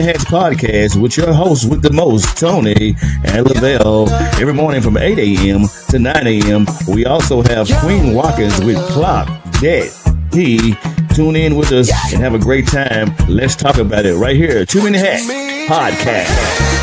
Heads podcast with your hosts with the most, Tony and Lavelle, every morning from 8 a.m. to 9 a.m. We also have Queen Watkins with Clock Dead. Tune in with us and have a great time. Let's talk about it right here. Too Many Hats podcast.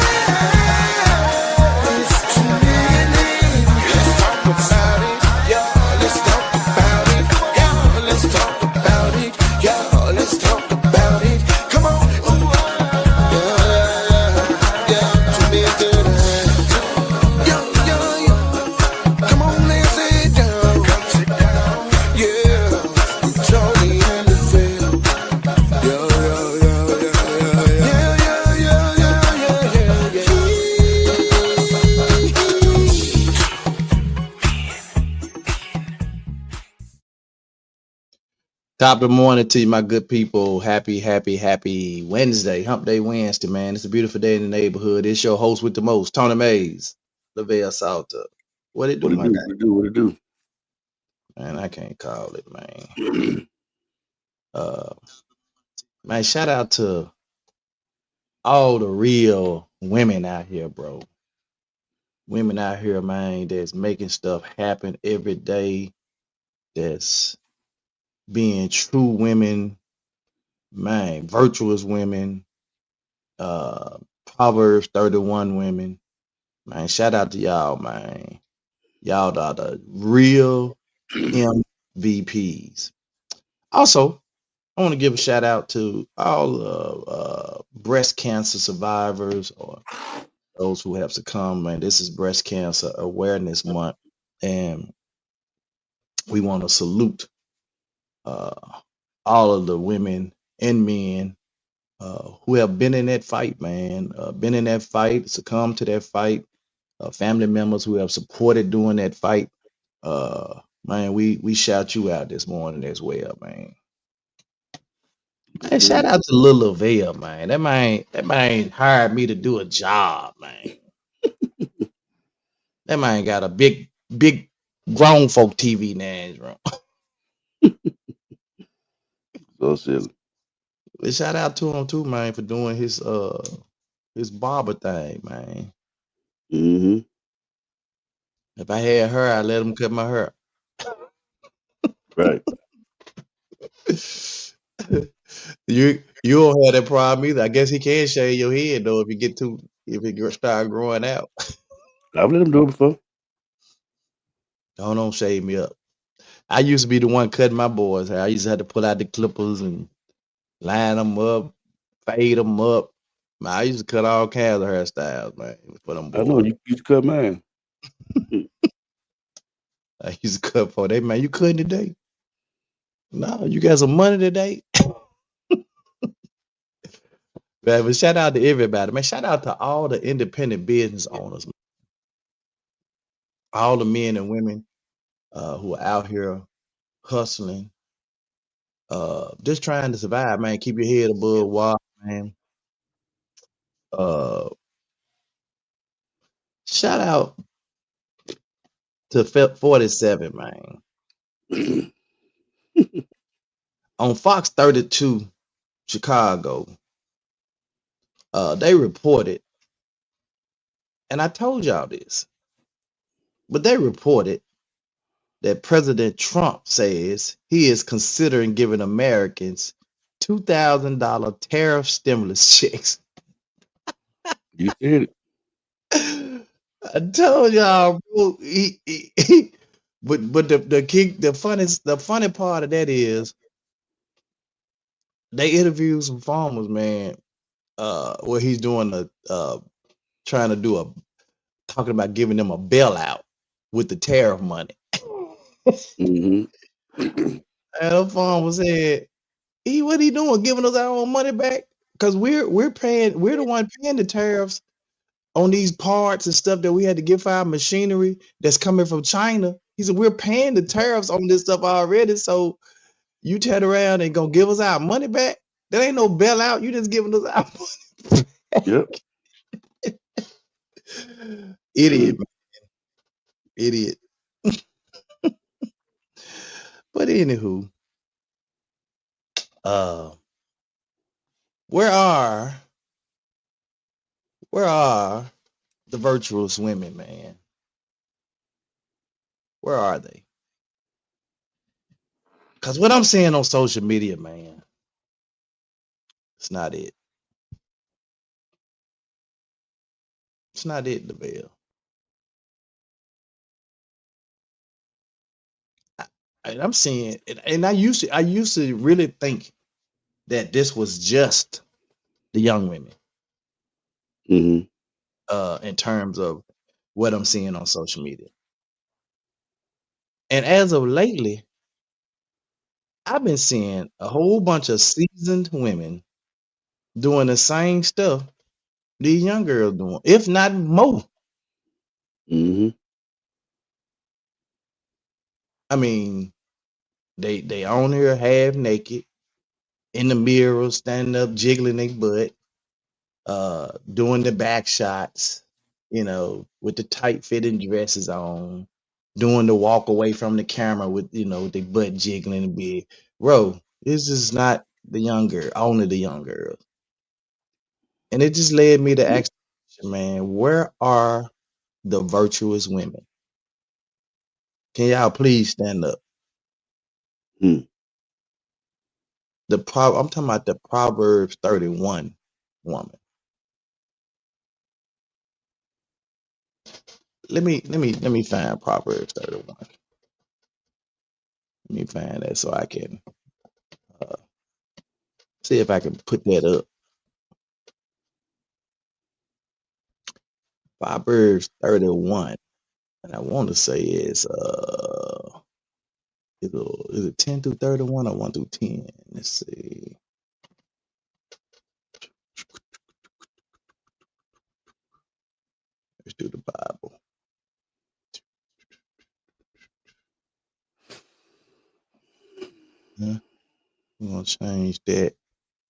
Top of the morning to you, my good people. Happy Wednesday. Hump Day Wednesday, man. It's a beautiful day in the neighborhood. It's your host with the most, Tony Mays, Lavelle Salter. What it do, my guy? What it do? Man, I can't call it, man. Man, shout out to all the real women out here, bro. Women out here, man, that's making stuff happen every day. That's being true women, man, virtuous women, Proverbs 31 women. Man, shout out to y'all, man. Y'all are the real MVPs. Also, I want to give a shout out to all breast cancer survivors or those who have succumbed. Man, this is Breast Cancer Awareness Month, and we want to salute uh, all of the women and men who have been in that fight, man. Been in that fight, succumbed to that fight. Family members who have supported during that fight. Man, we shout you out this morning as well, man. Hey, shout out to Lil Lavelle, man. That man hired me to do a job, man. That man got a big grown folk TV now in his room. So silly. But shout out to him too, man, for doing his barber thing, man. Mm-hmm. If I had her, I'd let him cut my hair. Right. You don't have that problem either. I guess he can shave your head though if it start growing out. I've let him do it before. Don't shave me up. I used to be the one cutting my boys' hair. I used to have to pull out the clippers and line them up, fade them up. Man, I used to cut all kinds of hairstyles, man, for them I know boys. you used to cut mine. I used to cut for they man. You cutting today? No, you got some money today. Man, but shout out to everybody, man. Shout out to all the independent business owners, man. All the men and women who are out here hustling, just trying to survive, man. Keep your head above water, man. Uh, shout out to 47, man. On Fox 32 Chicago, they reported, and I told y'all this, but they reported that President Trump says he is considering giving Americans $2,000 tariff stimulus checks. You said it. I told y'all, bro. But the funny part of that is they interviewed some farmers, man. Where he's doing trying to do talking about giving them a bailout with the tariff money. Mm-hmm. And the farmer said, what he doing? Giving us our own money back? Because we're the one paying the tariffs on these parts and stuff that we had to give for our machinery that's coming from China. He said, we're paying the tariffs on this stuff already. So you turn around and gonna give us our money back? That ain't no bailout. You just giving us our money back. Yep. Idiot, man. Idiot. But anywho, where are Where are the virtuous women, man? Where are they? Because what I'm seeing on social media, man, it's not it. It's not it, DeVille. And I'm seeing, and I used to really think that this was just the young women, Mm-hmm. in terms of what I'm seeing on social media. And as of lately, I've been seeing a whole bunch of seasoned women doing the same stuff these young girls doing, if not more. Mm-hmm. I mean, they on here half naked in the mirror, standing up, jiggling their butt, doing the back shots, with the tight fitting dresses on, doing the walk away from the camera with their butt jiggling a bit. Bro, this is not the young girl, only the young girls. And it just led me to ask the question, man, where are the virtuous women? Can y'all please stand up? Mm-hmm. I'm talking about the Proverbs 31 woman. Let me find Proverbs 31. Let me find that so I can uh, see if I can put that up. Proverbs 31. And I want to say is it 10 through 31 or 1 through 10? Let's see. Let's do the Bible. Huh? We're gonna change that.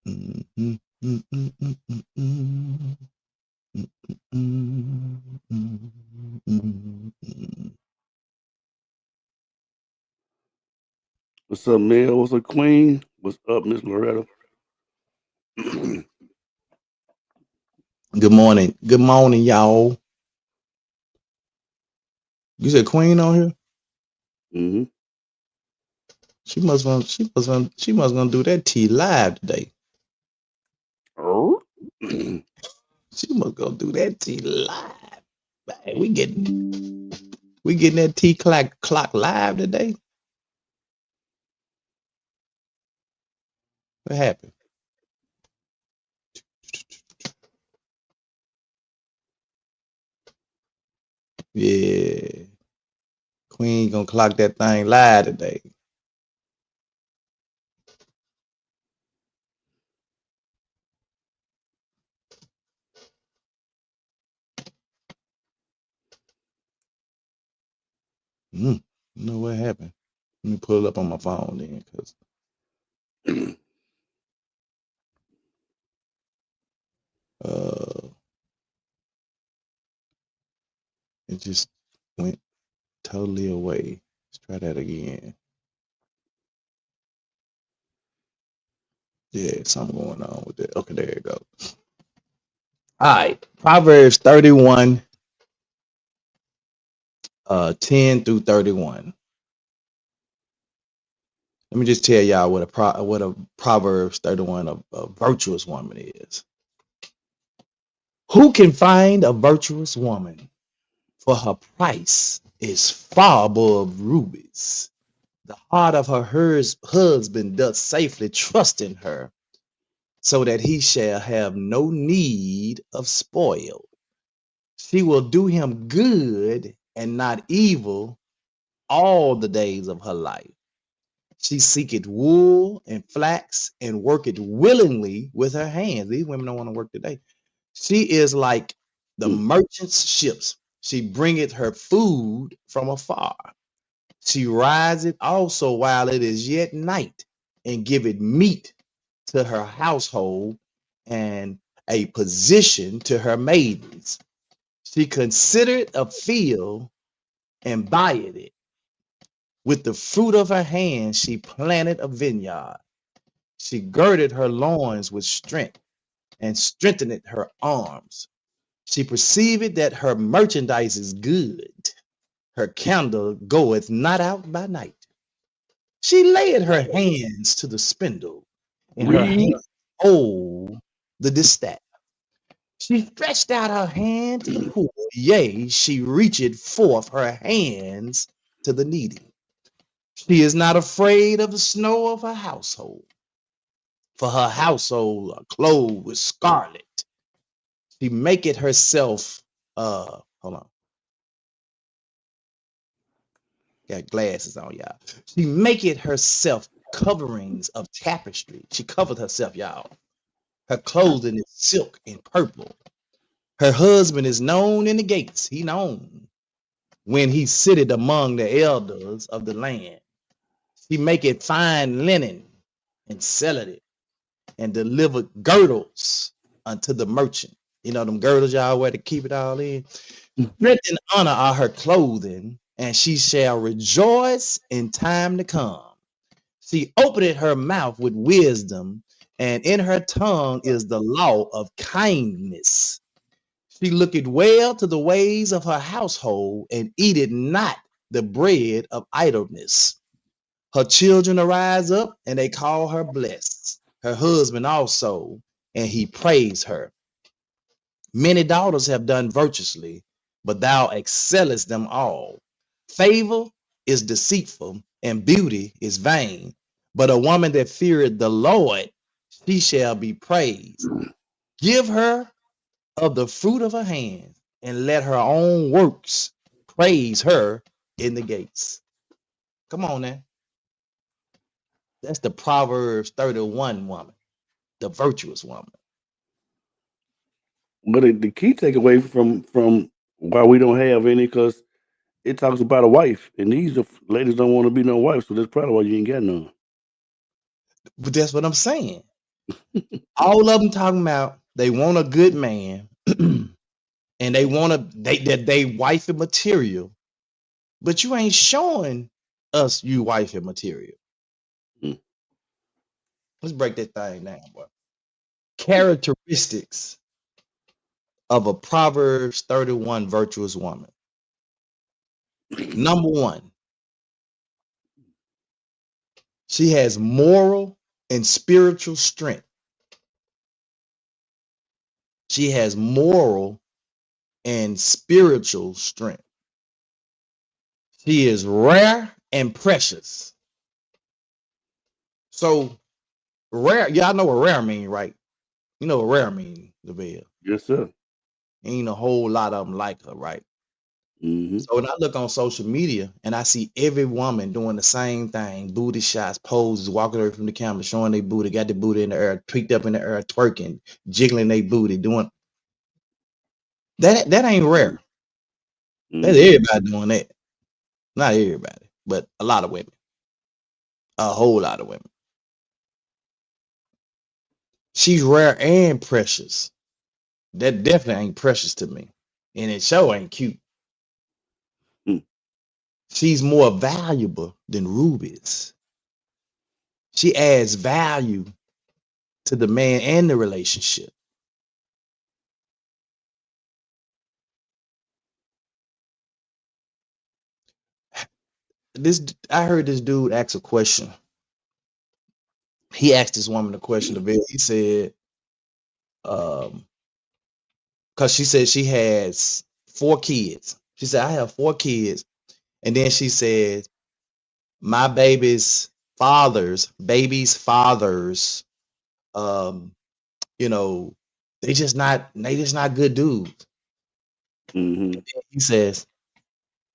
Mm, mm, mm, mm, mm, mm, mm, mm, mm, mm, mm, mm. What's up, Mel? What's up, Queen? What's up, Miss Loretta? Mm-hmm. Good morning. Good morning, y'all. You said Queen on here? She must gonna do that T live today. Oh. She must gonna do that T live. Man, we getting that T clock live today. What happened? Yeah, Queen gonna clock that thing live today. You know what happened? Let me pull it up on my phone then, cause uh, it just went totally away. Let's try that again. Yeah, something going on with it. Okay, there you go. All right, Proverbs 31, 10 through 31. Let me just tell y'all what a Proverbs 31 a virtuous woman is. Who can find a virtuous woman? For her price is far above rubies. The heart of her husband doth safely trust in her, so that he shall have no need of spoil. She will do him good and not evil all the days of her life. She seeketh wool and flax and worketh willingly with her hands. These women don't want to work today. She is like the merchant's ships. She bringeth her food from afar. She riseth also while it is yet night, and giveth meat to her household and a position to her maidens. She considered a field and buyeth it. With the fruit of her hands she planted a vineyard. She girded her loins with strength and strengthened her arms. She perceiveth that her merchandise is good. Her candle goeth not out by night. She laid her hands to the spindle, and her Read. hand hold the distaff. She stretched out her hand to the poor, yea, she reached forth her hands to the needy. She is not afraid of the snow of her household, for her household are clothed with scarlet. She maketh herself, hold on, got glasses on, y'all. She maketh herself coverings of tapestry. She covered herself, y'all. Her clothing is silk and purple. Her husband is known in the gates. He known when he sitteth among the elders of the land. He maketh fine linen and selleth it, and delivered girdles unto the merchant. You know them girdles y'all wear to keep it all in. Strength and honor are her clothing, and she shall rejoice in time to come. She openeth her mouth with wisdom, and in her tongue is the law of kindness. She looketh well to the ways of her household, and eateth not the bread of idleness. Her children arise up, and they call her blessed. Her husband also, and he praise her. Many daughters have done virtuously, but thou excellest them all. Favor is deceitful, and beauty is vain. But a woman that feareth the Lord, she shall be praised. Give her of the fruit of her hands, and let her own works praise her in the gates. Come on now. That's the Proverbs 31 woman, the virtuous woman. But the key takeaway from why we don't have any, because it talks about a wife, and these ladies don't want to be no wife, so that's probably why you ain't got none. But that's what I'm saying. All of them talking about they want a good man and they want they wife and material, but you ain't showing us you wife and material. Mm. Let's break that thing down, boy. Characteristics of a Proverbs 31 virtuous woman. Number one, she has moral and spiritual strength. She has moral and spiritual strength. She is rare and precious. So rare, y'all know what rare mean, right? You know what rare mean, Deville. Yes, sir. Ain't a whole lot of them like her, right? Mm-hmm. So when I look on social media and I see every woman doing the same thing, booty shots, poses, walking away from the camera, showing their booty, got the booty in the air, tweaked up in the air, twerking, jiggling their booty, doing that ain't rare. That's Mm-hmm. everybody doing that. Not everybody, but a lot of women. A whole lot of women. She's rare and precious. That definitely ain't precious to me. And it sure ain't cute. Mm. She's more valuable than rubies. She adds value to the man and the relationship. This I heard this dude ask a question. He asked this woman a question. He said, because she said she has 4 kids. She said, I have 4 kids. And then she said, my baby's fathers, um, you know, they just not good dudes. Mm-hmm. He says,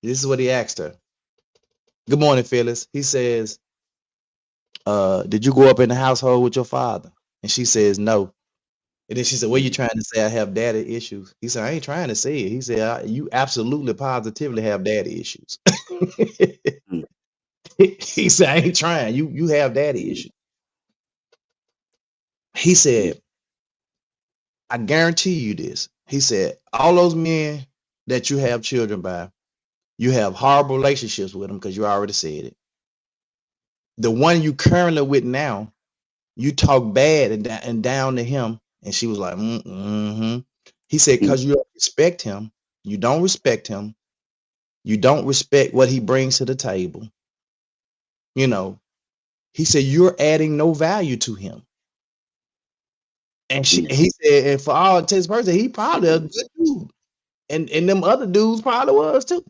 this is what he asked her. Good morning, Phyllis. He says, did you grow up in the household with your father? And she says, no. And then she said, what are you trying to say? I have daddy issues. He said, I ain't trying to say it. He said, you absolutely positively have daddy issues. Mm. He said, I ain't trying. You have daddy issues. He said, I guarantee you this. He said, all those men that you have children by, you have horrible relationships with them because you already said it. The one you currently with now, you talk bad and down to him. And she was like, mm-hmm. He said, Mm. because you don't respect him, you don't respect him, you don't respect what he brings to the table. You know, he said, you're adding no value to him. And Mm. he said, and for all intents and purposes, he probably a good dude. And them other dudes probably was too.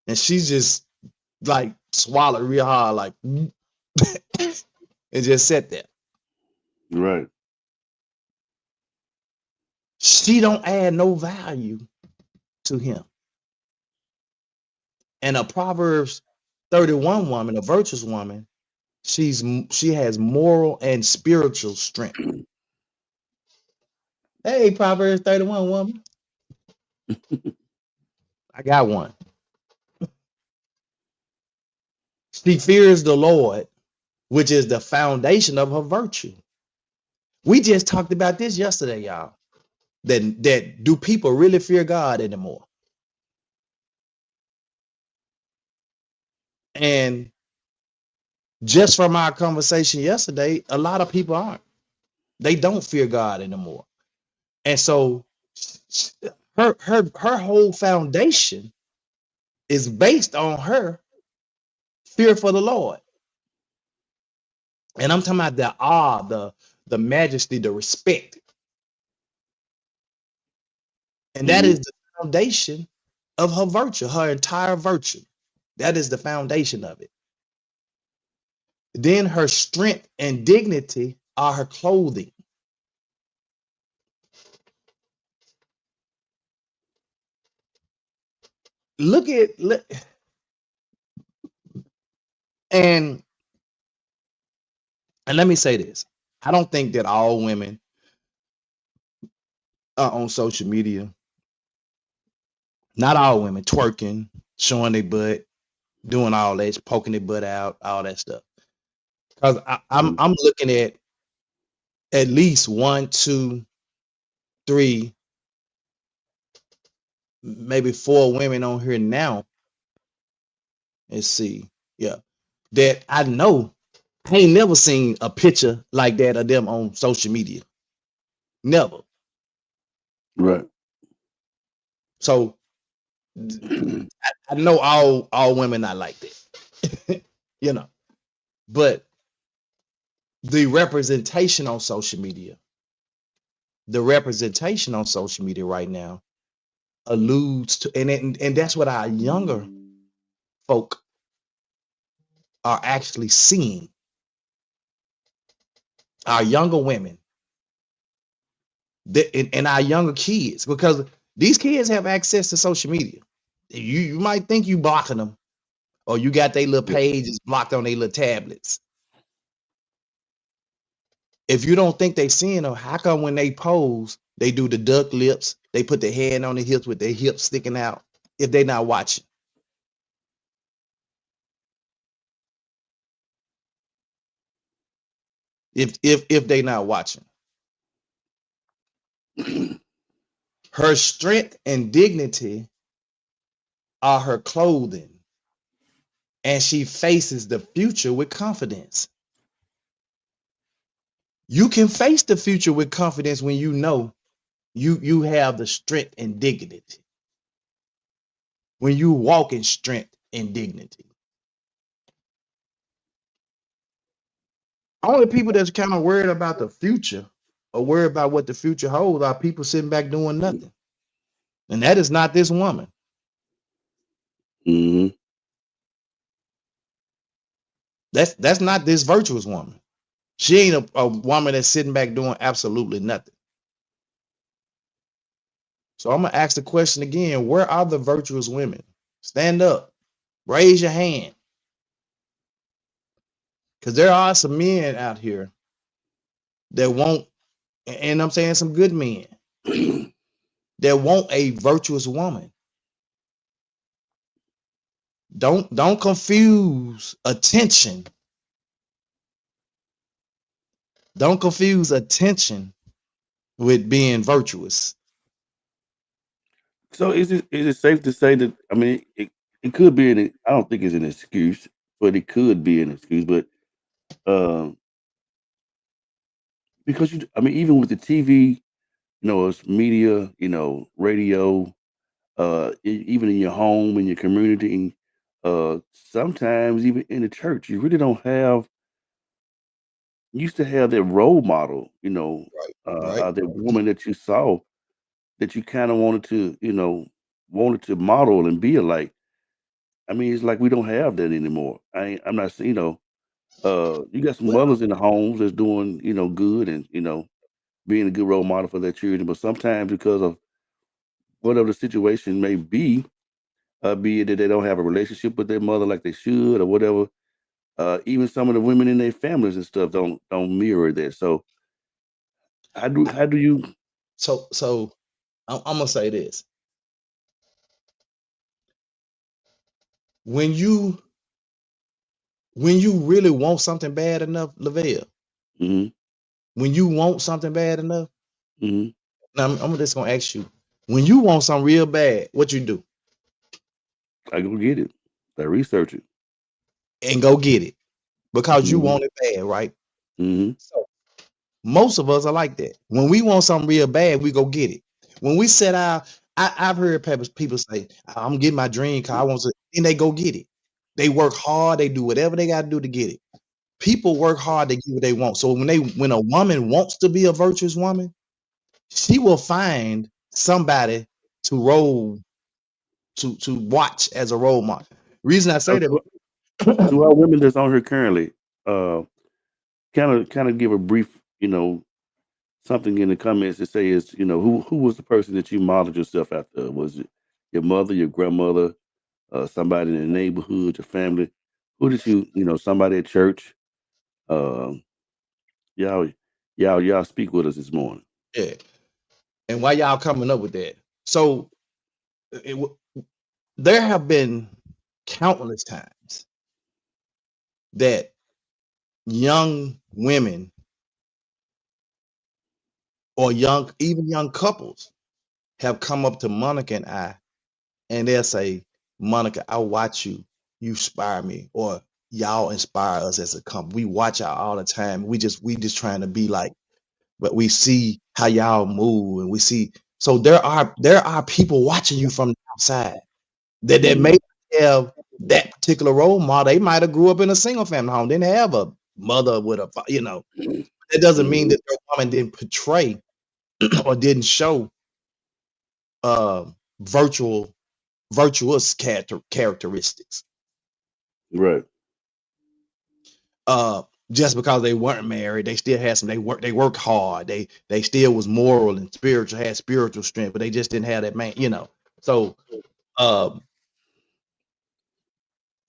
And she's just like swallowed real hard, like and just sat there. Right. She don't add no value to him. And a Proverbs 31 woman, a virtuous woman, she has moral and spiritual strength. Hey, Proverbs 31 woman, I got one. She fears the Lord, which is the foundation of her virtue. We just talked about this yesterday, y'all. That do people really fear God anymore? And just from our conversation yesterday, a lot of people aren't. They don't fear God anymore. And so her whole foundation is based on her fear for the Lord. And I'm talking about the awe, the majesty, the respect. And that Mm-hmm. is the foundation of her virtue, her entire virtue. That is the foundation of it. Then her strength and dignity are her clothing. Look, and let me say this. I don't think that all women are on social media. Not all women twerking, showing their butt, doing all that, poking their butt out, all that stuff. Because I'm looking at least one, two, three, maybe four women on here now. Let's see. Yeah. That I know I ain't never seen a picture like that of them on social media. Never. Right. So I know all women not like that. You know. But the representation on social media, right now alludes to and that's what our younger folk are actually seeing. Our younger women and our younger kids, because these kids have access to social media. You might think you blocking them, or you got their little Yeah. pages blocked on their little tablets. If you don't think they seeing them, how come when they pose, they do the duck lips, they put their hand on their hips with their hips sticking out, if they not watching? If they not watching. Her strength and dignity are her clothing, and she faces the future with confidence. You can face the future with confidence when you know you have the strength and dignity. When you walk in strength and dignity. Only people that's kind of worried about the future or worried about what the future holds are people sitting back doing nothing. And that is not this woman. Mm-hmm. That's not this virtuous woman. She ain't a woman that's sitting back doing absolutely nothing. So I'm gonna ask the question again: where are the virtuous women? Stand up, raise your hand, because there are some men out here that want, and I'm saying some good men that want a virtuous woman. Don't confuse attention. Don't confuse attention with being virtuous. So is it safe to say that, I mean, it could be I don't think it's an excuse, but it could be an excuse. But um, because I mean, even with the TV, it's media, radio, even in your home, in your community, sometimes even in the church, you really don't have. You used to have that role model, Right. Right. that woman that you saw that you kind of wanted to model and be alike. I mean, it's like we don't have that anymore. I'm not saying, you got some Well, mothers in the homes that's doing, good and, being a good role model for their children. But sometimes because of whatever the situation may be it that they don't have a relationship with their mother like they should or whatever, even some of the women in their families and stuff don't mirror that. So how do you so I'm gonna say this: when you really want something bad enough, Lavelle, hmm when you want something bad enough, hmm now I'm just gonna ask you, when you want something real bad, what you do? I go get it. I research it. And go get it because you hmm want it bad, right? hmm So most of us are like that. When we want something real bad, we go get it. When we set out, I've heard people say, "I'm getting my dream car. I want to," and they go get it. They work hard. They do whatever they got to do to get it. People work hard to get what they want. So when a woman wants to be a virtuous woman, she will find somebody to watch as a role model. Reason I say So that, to our women that's on here currently, uh, kind of give a brief, something in the comments to say is, who was the person that you modeled yourself after? Was it your mother, your grandmother, somebody in the neighborhood, your family? Who did somebody at church? Um, y'all, y'all speak with us this morning. yeah. And why y'all coming up with that? So there have been countless times that young women or even young couples have come up to Monica and I, and they'll say, "Monica, I watch you. You inspire me," or "Y'all inspire us as a couple. We watch y'all all the time. We just trying to be like, but we see how y'all move, and we see." So there are people watching you from the outside that hmm may have that particular role model. They might have grew up in a single family home, didn't have a mother with a. That doesn't mean hmm that their woman didn't portray or didn't show uh virtual virtuous characteristics. Right. Uh just because they weren't married, they still had some. They worked hard. They still was moral and spiritual, had spiritual strength, but they just didn't have that man. So um,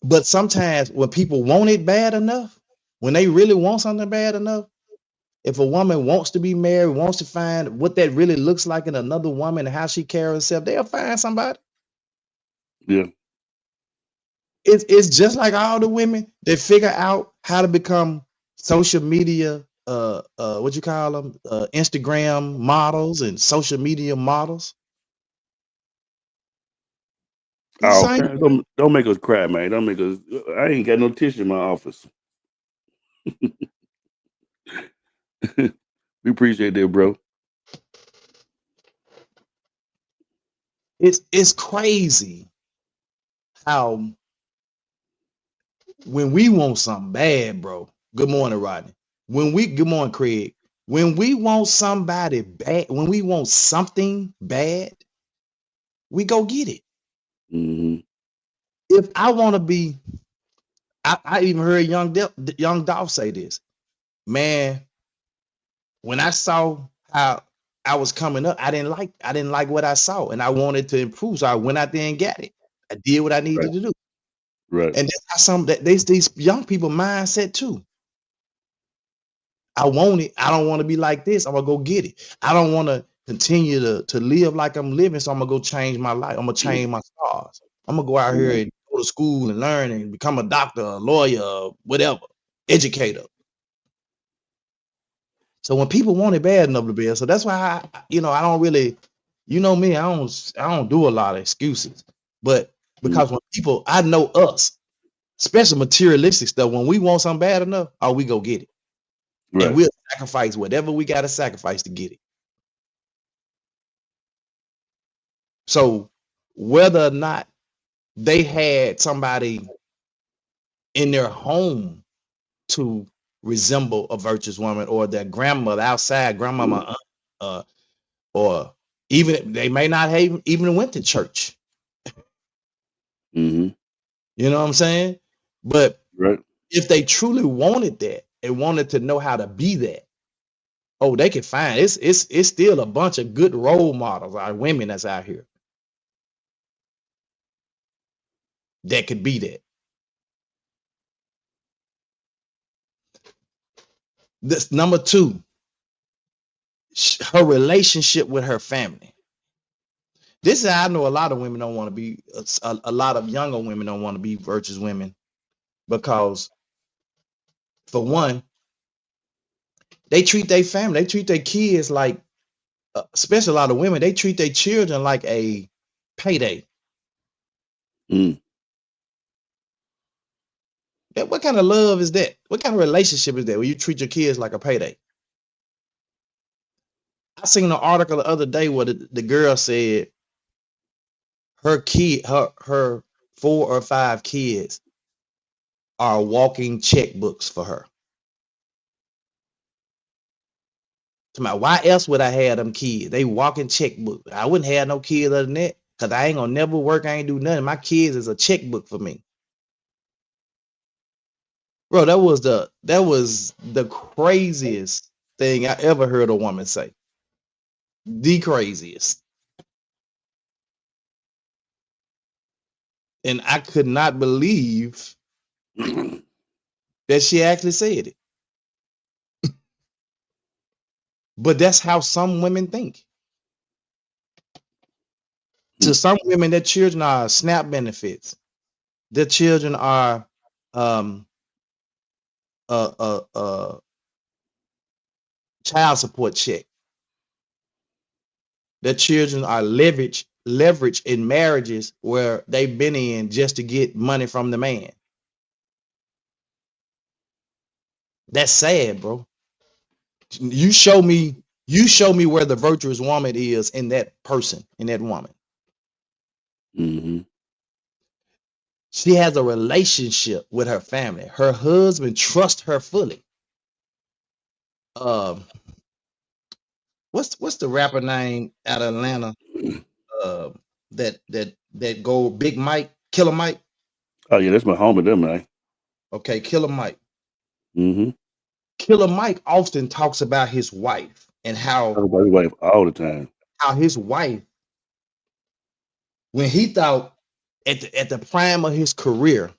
but sometimes when people want it bad enough, when they really want something bad enough, if a woman wants to be married, wants to find what that really looks like in another woman and how she carries herself, they'll find somebody. Yeah. It's just like all the women that figure out how to become social media, what you call them, Instagram models and social media models. It's the Oh, same. don't make us cry, man. Don't make us. I ain't got no tissue in my office. We appreciate that, bro. It's crazy how when we want something bad, bro. Good morning, Rodney. Good morning, Craig. When we want somebody bad, when we want something bad, we go get it. hmm If I want to be, I even heard young Dolph say this. Man, when I saw how I was coming up, I didn't like what I saw, and I wanted to improve. So I went out there and got it. I did what I Right. needed to do, Right. and that's how some that these young people mindset too. I want it. I don't want to be like this. I'm gonna go get it. I don't want to continue to live like I'm living, so I'm gonna go change my life. I'm gonna change my stars. I'm gonna go out here Mhm. and go to school and learn and become a doctor, a lawyer, whatever, educator. So when people want it bad enough to be, so that's why I don't really, me, I don't do a lot of excuses. But Mhm. because when people, I know us, especially materialistic stuff, when we want something bad enough, oh, we go get it. and Right. we'll sacrifice whatever we got to sacrifice to get it. So whether or not they had somebody in their home to resemble a virtuous woman, or their grandmother outside, grandmama, or even they may not have even went to church. Mm-hmm. You know what I'm saying? But Right. if they truly wanted that and wanted to know how to be that, oh, they can find it's still a bunch of good role models, our women that's out here that could be that. This number two, her relationship with her family. This is how I know a lot of women don't want to be, a lot of younger women don't want to be virtuous women, because for one, they treat their family, they treat their kids like, especially a lot of women, they treat their children like a payday. Mm. What kind of love is that? What kind of relationship is that when you treat your kids like a payday? I seen an article the other day where the girl said her 4 or 5 kids are walking checkbooks for her. Why else would I have them kids? They walking checkbook. I wouldn't have no kids other than that, because I ain't gonna never work. I ain't do nothing. My kids is a checkbook for me. Bro, that was the craziest thing I ever heard a woman say. The craziest. And I could not believe that she actually said it. But that's how some women think. To some women, their children are SNAP benefits. Their children are child support check. Their children are leverage in marriages where they've been in just to get money from the man. That's sad, bro. You show me where the virtuous woman is in that person, in that woman. Mm-hmm. She has a relationship with her family. Her husband trusts her fully. What's the rapper name out of Atlanta? Uh, that go Big Mike, Killer Mike. Oh yeah, that's my homie, them man. Okay, Killer Mike. Mm-hmm. Killer Mike often talks about his wife and Talk about his wife all the time. how his wife, when he thought at the prime of his career,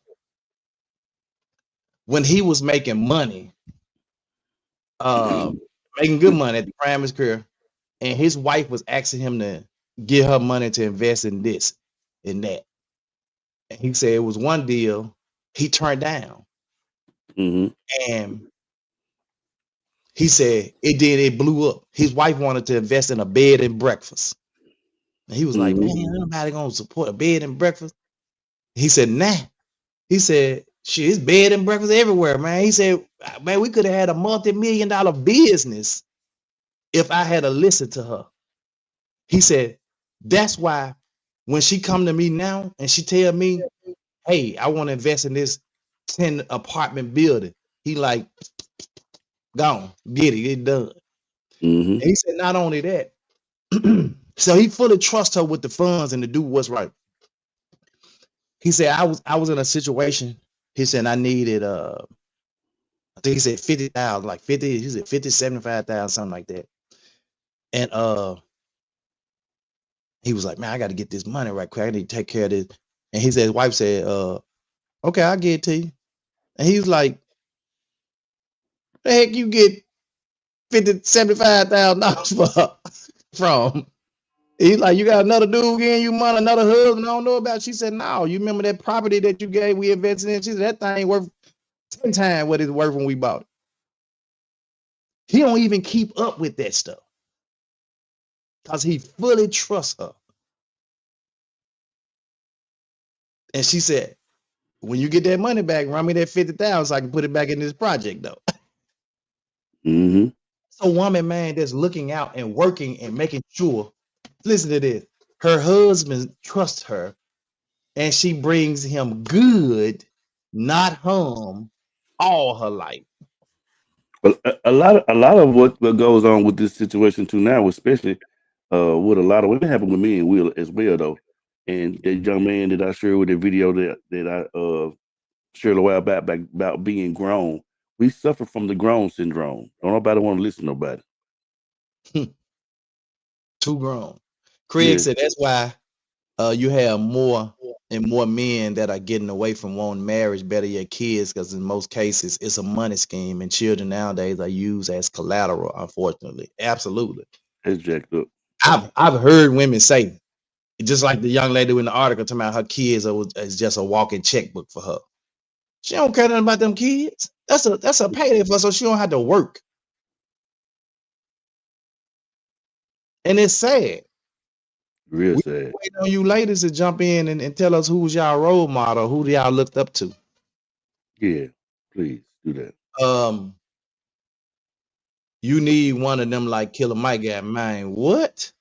when he was making money, making good money at the prime of his career, and his wife was asking him to give her money to invest in this and that. And he said it was one deal he turned down. Mm-hmm. And he said it blew up. His wife wanted to invest in a bed and breakfast. And he was like, man, Mm-hmm. nobody gonna support a bed and breakfast. He said, nah. He said, shit, it's bed and breakfast everywhere, man. He said, man, we could have had a multi-million-dollar business if I had listened to her. He said, that's why when she come to me now and she tell me, hey, I want to invest in this 10 apartment building, he like, gone, get it done. Mm-hmm. And he said, not only that, so he fully trusts her with the funds and to do what's right. He said, I was in a situation. He said, I needed I think he said 50,000, like 50, he said 50, 75,000, something like that. And he was like, man, I got to get this money right quick. I need to take care of this. And he said, his wife said, okay, I'll get it to you. And he was like, the heck you get 50, $75,000 for from? He's like, you got another dude getting you money, another husband I don't know about. She said, no, you remember that property that you gave, we invested in? She said, that thing worth 10 times what it's worth when we bought it. He don't even keep up with that stuff because he fully trusts her. And she said, when you get that money back, run me that 50,000 so I can put it back in this project though. Mm-hmm. It's a woman, man, that's looking out and working and making sure. Listen to this. Her husband trusts her and she brings him good, not harm, all her life. But a lot of what goes on with this situation too now, especially with a lot of women, happen with me and Will as well though. And that young man that I shared with the video that I shared a while back about being grown, we suffer from the grown syndrome. Don't nobody want to listen to nobody. Too grown. Craig Yeah, said that's why you have more and more men that are getting away from wanting marriage, better your kids, because in most cases it's a money scheme, and children nowadays are used as collateral. Unfortunately, absolutely. it's jacked up. I've heard women say, just like the young lady in the article talking about her kids is just a walking checkbook for her. She don't care nothing about them kids. That's a payday for her, so she don't have to work. And it's sad. Real We sad. wait on you ladies to jump in and tell us who's y'all role model, who y'all looked up to. Yeah, please do that. Um, you need one of them like Killer Mike got mine. What?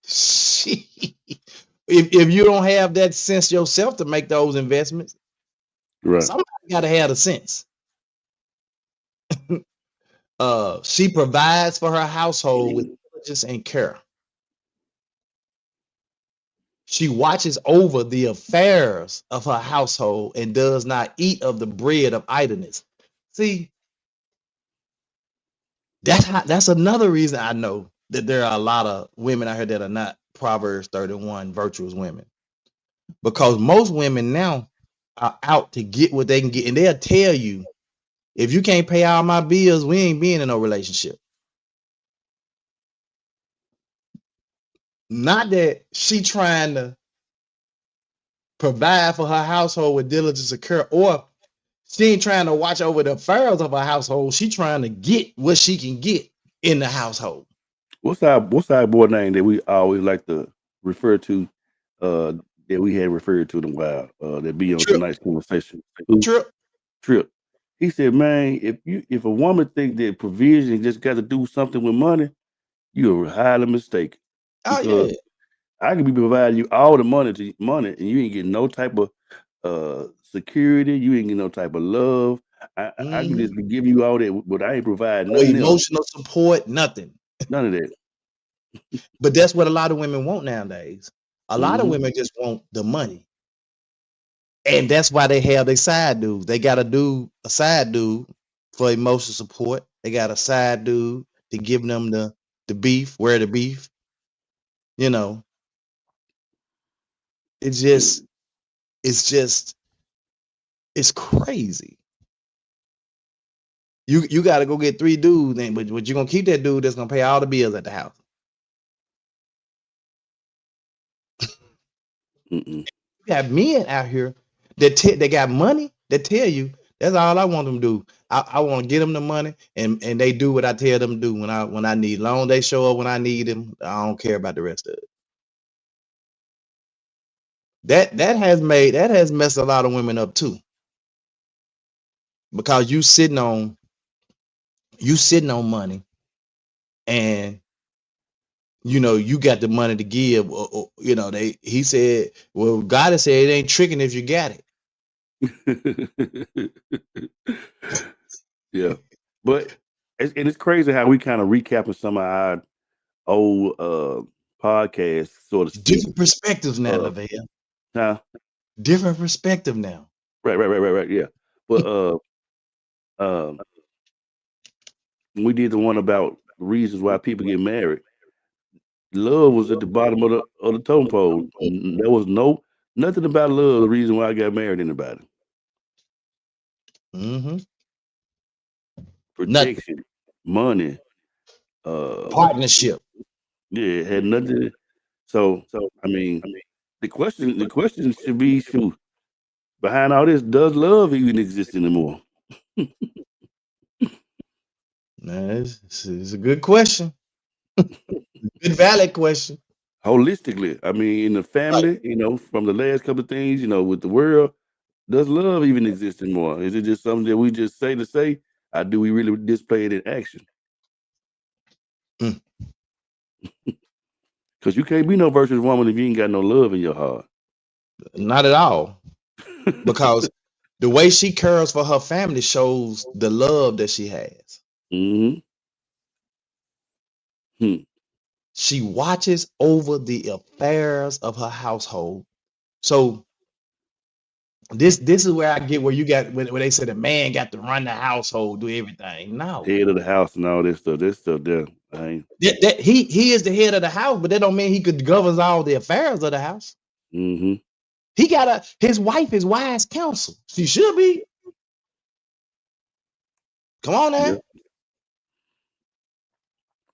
Shit. If you don't have that sense yourself to make those investments, Right. somebody gotta have the sense. She provides for her household with diligence and care. She watches over the affairs of her household and does not eat of the bread of idleness. See, that's another reason I know that there are a lot of women out here that are not Proverbs 31 virtuous women. Because most women now are out to get what they can get, and they'll tell you, if you can't pay all my bills, we ain't being in no relationship. Not that she trying to provide for her household with diligence and care, or she ain't trying to watch over the affairs of her household. She trying to get what she can get in the household. What's our boy name that we always like to refer to? Uh, that we had referred to in a while. That be on Trip, tonight's conversation. Who? trip. Trip. He said, "Man, if a woman think that provision just got to do something with money, you're highly mistaken. Oh Because yeah. I could be providing you all the money, and you ain't getting no type of security. You ain't getting no type of love. I can Mhm. just be giving you all that, but I ain't providing No nothing else. emotional support, nothing. None of that. But that's what a lot of women want nowadays. A lot of Hmm. women just want the money. And that's why they have their side dudes. They got a side dude for emotional support. They got a side dude to give them the beef, where the beef, you know. It just it's just it's crazy. You gotta go get 3 dudes, and but you're gonna keep that dude that's gonna pay all the bills at the house. Mm-mm. You got men out here that they got money that tell you that's all I want them to do. I want to get them the money, and they do what I tell them to do when I need. Long they show up when I need them. I don't care about the rest of it. That has messed a lot of women up too, because you sitting on money, and you got the money to give. He said, well, God has said it ain't tricking if you got it. Yeah, but it's crazy how we kind of recapping some of our old podcasts, so to speak. Different perspectives now, Uh, Lavelle. huh? Different perspective now. Right. Yeah, but um, when we did the one about reasons why people get married. Love was at the bottom of the totem pole. There was nothing about love. The reason why I got married anybody. Mm-hmm. Nothing. Protection, money. Uh, Partnership. yeah, it had nothing. So I mean, the question should be, shoot, behind all this, does love even exist anymore? It's a good question. Good valid question. Holistically, I mean, in the Right. family, from the last couple of things, with the world, does love even exist anymore? Is it just something that we just say to say, How do we really display it in action? Mm. Because you can't be no virtuous woman if you ain't got no love in your heart. Not at all. Because the way she cares for her family shows the love that she has. Mm-hmm. Hmm. She watches over the affairs of her household. So this is where I get where you got when they say the man got to run the household, do everything. No, Head of the house and all this stuff. This stuff there. I ain't. he is the head of the house, but that don't mean he could govern all the affairs of the house. Mm-hmm. He got his wife is wise counsel. She should be. Come on now. Yep.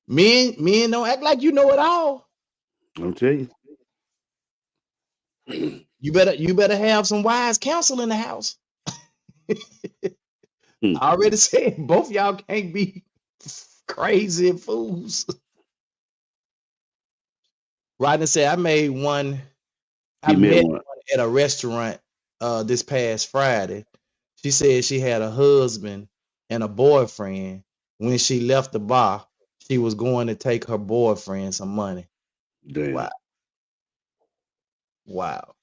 Men don't act like you know it all. I'm telling you. You better have some wise counsel in the house. Hmm. I already said both y'all can't be crazy fools. Rodney said I made one. I He met met one. one at a restaurant this past Friday. She said she had a husband and a boyfriend. When she left the bar, she was going to take her boyfriend some money. Damn. Wow. Wow.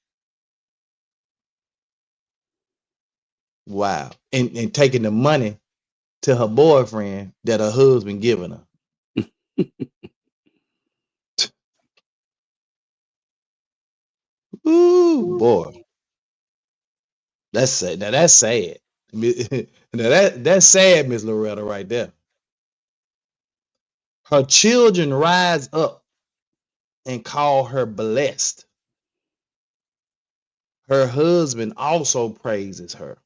Wow. And taking the money to her boyfriend that her husband giving her. Ooh, boy. That's sad. Now that's sad. Now that's sad, Miss Loretta, right there. Her children rise up and call her blessed. Her husband also praises her.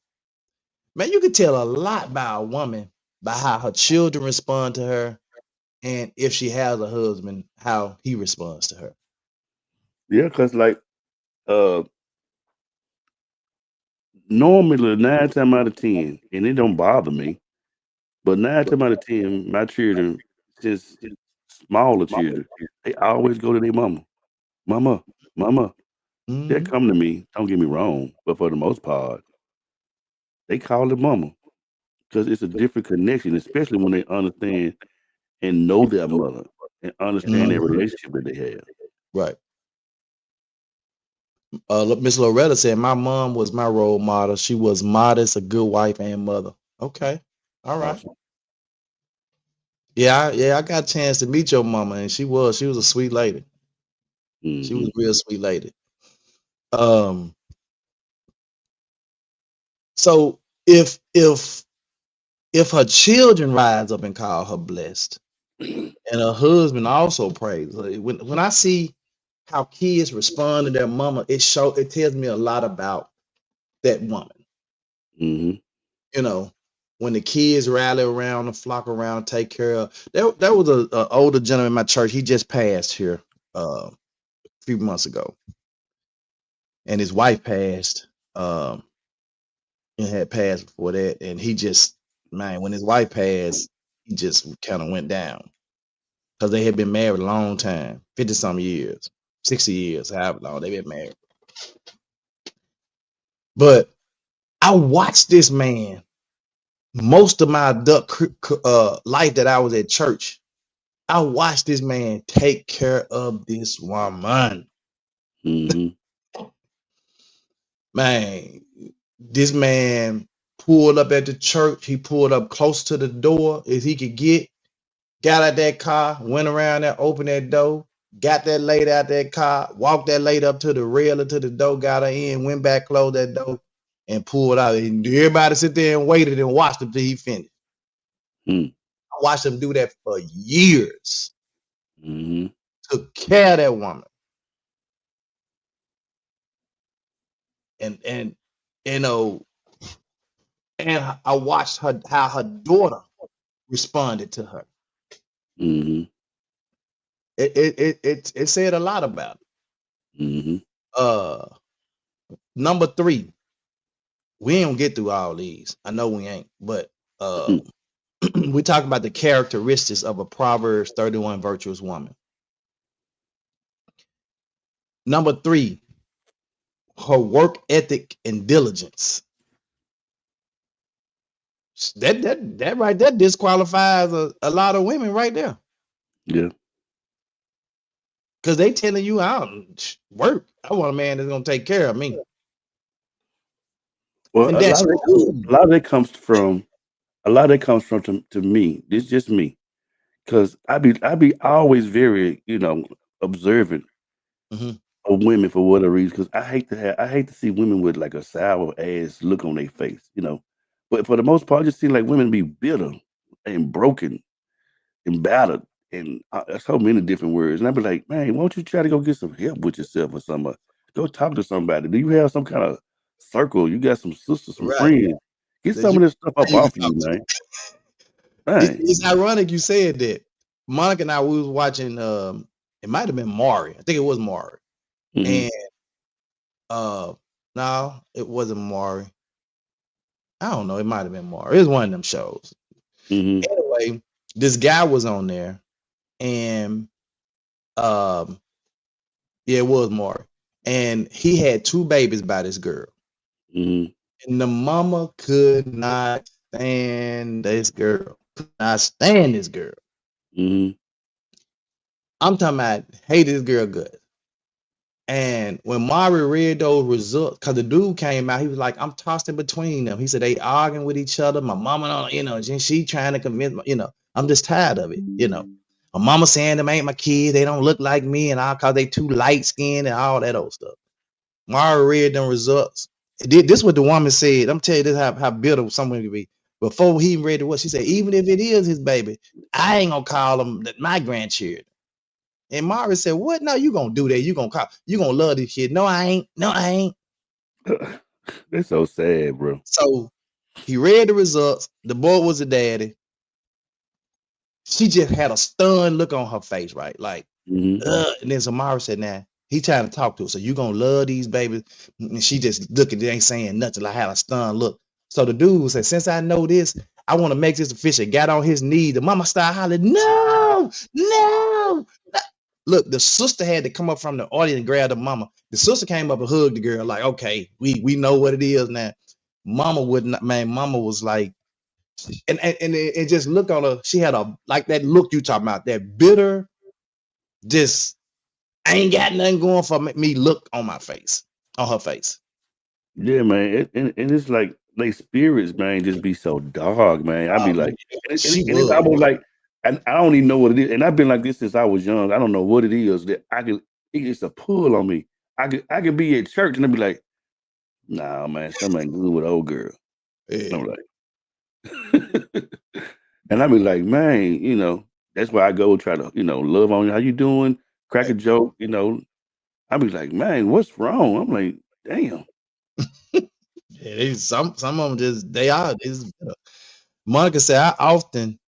Man, you can tell a lot by a woman by how her children respond to her, and if she has a husband, how he responds to her. Yeah, because like normally 9 times out of 10, and it don't bother me, but 9 times out of 10, my children, since smaller children, they always go to their mama. Mama, mama. They'll Mhm. come to me, don't get me wrong, but for the most part, they call it mama. Because it's a different connection, especially when they understand and know their mother and understand their Mhm. relationship that they have. Right. Miss Loretta said my mom was my role model. She was modest, a good wife and mother. Okay. All right. Awesome. Yeah, I got a chance to meet your mama, and she was a sweet lady. She was Mm-hmm. a real sweet lady. Um, so if her children rise up and call her blessed, and her husband also prays, when I see how kids respond to their mama, it tells me a lot about that woman. Mm-hmm. You know, when the kids rally around and flock around, take care of. There was a older gentleman in my church. He just passed here a few months ago, and his wife passed. And had passed before that, and he just man, when his wife passed, he just kind of went down because they had been married a long time, 50 some years, 60 years, however long they've been married. But I watched this man most of my adult life that I was at church. I watched this man take care of this woman. Mm-hmm. Man, this man pulled up at the church. He pulled up close to the door as he could get. Got out that car, went around there, opened that door, got that lady out that car, walked that lady up to the rail to the door, got her in, went back, closed that door, and pulled out. And everybody sit there and waited and watched him till he finished. Mm-hmm. I watched him do that for years. Mm-hmm. Took care of that woman. And you know, and I watched her how her daughter responded to her. Mm-hmm. It said a lot about it. Mm-hmm. Number 3, we ain't gonna get through all these. I know we ain't, but we talk about the characteristics of a Proverbs 31 virtuous woman. Number 3, her work ethic and diligence. That right there disqualifies a lot of women right there. Yeah. Because they telling you out work. I want a man that's gonna take care of me. Well, And that's cool. a lot of that comes from to me. This just me. Because I be always very, observant Mhm. of women for whatever reason. Because I hate to see women with like a sour ass look on their face. But for the most part, I just see like women be bitter and broken and battered and so many different words. And I'd be like, man, why don't you try to go get some help with yourself or something? Go talk to somebody. Do you have some kind of circle? You got some sisters, some Right. friends. Get That some you of this stuff up you can off of talk you, to. man. Man. It's ironic you said that. Monica and I, we was watching it might have been Maury. I think it was Maury. Hmm. And no, it wasn't Maury. I don't know, it might have been Maury. It was one of them shows. Hmm. Anyway, this guy was on there and um yeah, it was Maury. And he had two babies by this girl. Hmm. And the mama could not stand this girl. Could not stand this girl. Hmm. I'm talking about hate this girl good. And when Mari read those results, because the dude came out, he was like, I'm tossed in between them. He said they arguing with each other. My mama don't, and she trying to convince me, I'm just tired of it. My mama saying them ain't my kids, they don't look like me, and all cause they too light skinned and all that old stuff. Mari read them results. This what the woman said. I'm telling you this how bitter someone could be. Before he read what she said, even if it is his baby, I ain't gonna call them my grandchildren. And Mari said, "What? No, you gonna do that? You gonna love this kid? No, I ain't. No, I ain't." That's so sad, bro. So he read the results. The boy was a daddy. She just had a stunned look on her face, right? Like, Hmm. And then Samara said, "Nah, he trying to talk to her. So you gonna love these babies?" And she just looking, they ain't saying nothing. Like had a stunned look. So the dude said, "Since I know this, I want to make this official." Got on his knees. The mama started hollering, "No, no!" Look, the sister had to come up from the audience and grab the mama. The sister came up and hugged the girl, like, "Okay, we know what it is now." Mama would not, man. Mama was like, and just look on her. She had a like that look you talking about, that bitter, just I ain't got nothing going for me. Look on my face, on her face. Yeah, man. And it's like they spirits, man, just be so dark, man. I'd be Oh man, like, she and it's was. almost like, and I don't even know what it is. And I've been like this since I was young. I don't know what it is that it gets a pull on me. I could be at church and I'd be like, nah, man, something ain't good with old girl. Yeah. And I'm like, and I'd be like, man, that's why I go try to, love on you. How you doing? Crack a joke. I'd be like, man, what's wrong? I'm like, damn. Yeah, some of them just they are. Monica said I often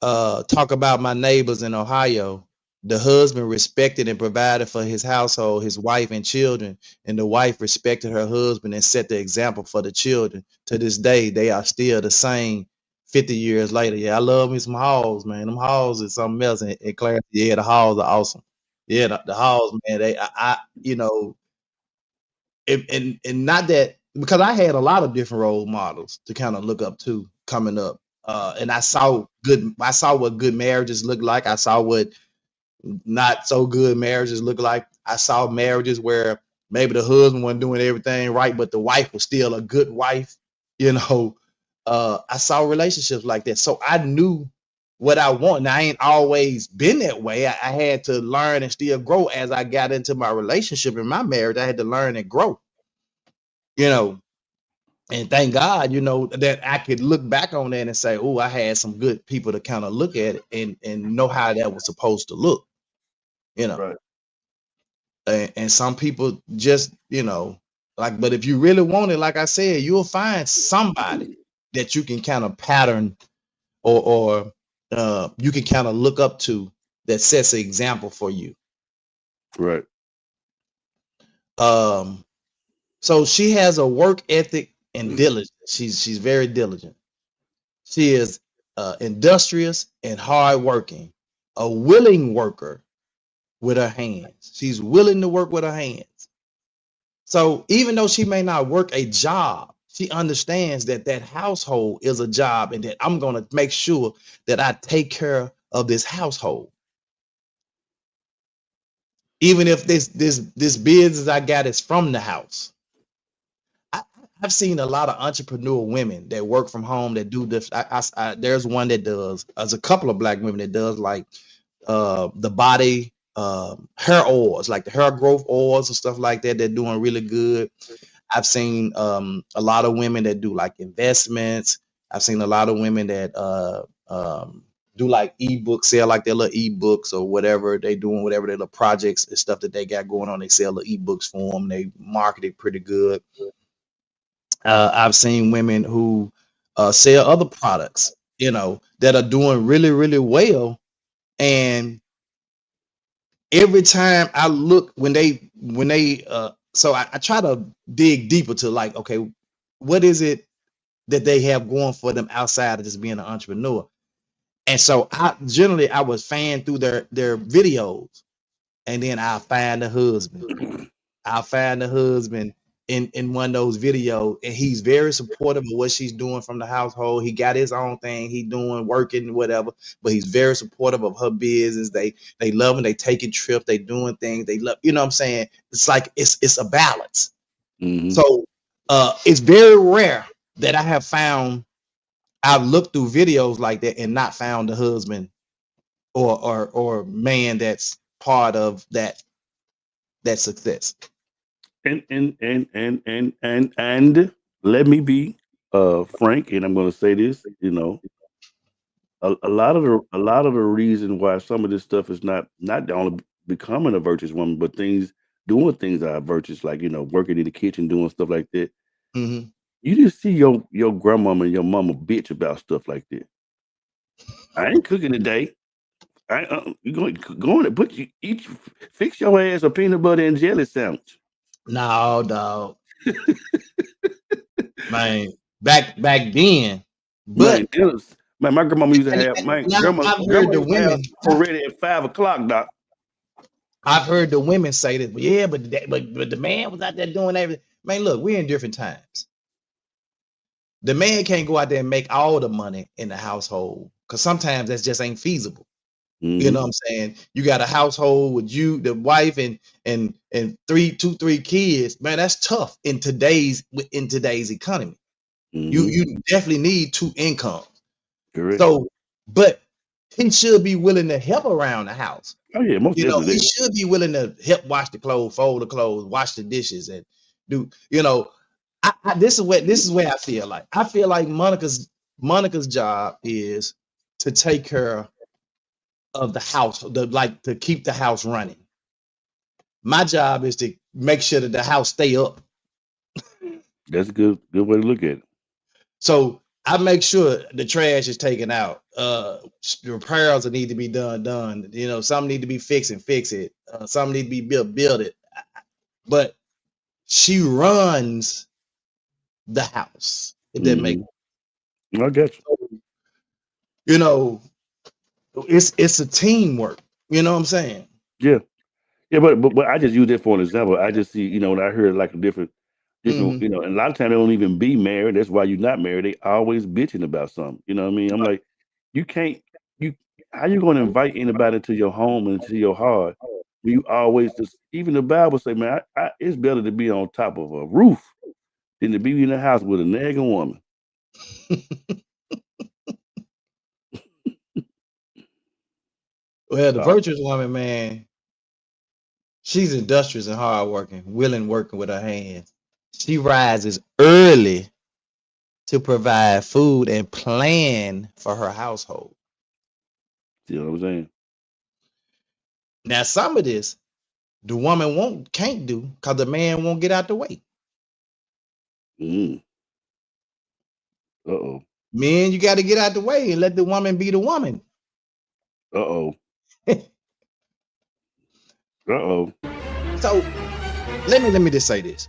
talk about my neighbors in Ohio. The husband respected and provided for his household, his wife and children, and the wife respected her husband and set the example for the children. To this day, they are still the same 50 years later. Yeah, I love me some halls, man. Them halls is something else. And Claire, yeah, the halls are awesome. Yeah, the halls, man. And not that because I had a lot of different role models to kind of look up to coming up. And I saw what good marriages look like. I saw what not so good marriages look like. I saw marriages where maybe the husband wasn't doing everything right, but the wife was still a good wife. You know, I saw relationships like that. So I knew what I want. Now, I ain't always been that way. I had to learn and still grow as I got into my relationship and my marriage. I had to learn and grow, you know. And thank God, that I could look back on that and say, "Oh, I had some good people to kind of look at it and know how that was supposed to look." You know, Right. and some people just, like, but if you really want it, like I said, you'll find somebody that you can kind of pattern or you can kind of look up to that sets an example for you. Right. Um, so she has a work ethic and diligence. She's very diligent. She is industrious and hardworking, a willing worker with her hands. She's willing to work with her hands. So even though she may not work a job She understands that that household is a job and that I'm going to make sure that I take care of this household. Even if this business I got is from the house. I, I've seen a lot of entrepreneur women that work from home that do this. There's one that does. There's a couple of black women that does like the body hair oils, like the hair growth oils and stuff like that. They're doing really good. I've seen a lot of women that do like investments. I've seen a lot of women that do like ebooks, sell like their little ebooks or whatever they doing, whatever their little projects and stuff that they got going on. They sell the ebooks for them. They market it pretty good. I've seen women who sell other products, that are doing really, really well. And every time I look so I try to dig deeper to like, okay, what is it that they have going for them outside of just being an entrepreneur? And so I was fan through their videos, and then I'll find the husband. I'll find the husband in one of those videos, and he's very supportive of what she's doing from the household. He got his own thing, he doing working, whatever, but he's very supportive of her business. They love him, they taking trips, they doing things, they love, what I'm saying? It's like it's a balance. Mm-hmm. So it's very rare that I've looked through videos like that and not found the husband or man that's part of that success. And let me be frank, and I'm going to say this. A lot of the reason why some of this stuff is not only becoming a virtuous woman, but doing things that are virtuous, like working in the kitchen, doing stuff like that. Mm-hmm. You just see your grandmama and your mama bitch about stuff like that. I ain't cooking today. You go in and fix your ass a peanut butter and jelly sandwich. No, dog. Man, back then. But Man, my grandmama used to have I've heard the used to have women already at 5 o'clock, doc. I've heard the women say this, but yeah, but the man was out there doing everything. Man, look, we're in different times. The man can't go out there and make all the money in the household because sometimes that just ain't feasible. Mm-hmm. You know what I'm saying? You got a household with you, the wife, and three kids. Man, that's tough in today's economy. Mm-hmm. You definitely need two incomes. Correct. So, but he should be willing to help around the house. Oh yeah, most definitely. He should be willing to help wash the clothes, fold the clothes, wash the dishes, and do. This is where I feel like. I feel like Monica's job is to take care of the house, to keep the house running. My job is to make sure that the house stay up. That's a good way to look at it. So I make sure the trash is taken out. The repairs that need to be done. Some need to be fixed and fix it. Some need to be build it. But she runs the house. If that makes sense. I get you. It's a teamwork. You know what I'm saying? Yeah. Yeah, but I just use that for an example. I just see, when I hear like a different, Mhm. and a lot of times they don't even be married. That's why you're not married. They always bitching about something. You know what I mean? I'm like, you can't, how you going to invite anybody to your home and to your heart when you always even the Bible say, man, it's better to be on top of a roof than to be in the house with a nagging woman. Well, the virtuous woman, man, she's industrious and hardworking, willing working with her hands. She rises early to provide food and plan for her household. See what I'm saying? Now, some of this the woman can't do because the man won't get out the way. Uh-oh. Men, you got to get out the way and let the woman be the woman. Uh-oh. Uh-oh. So let me just say this.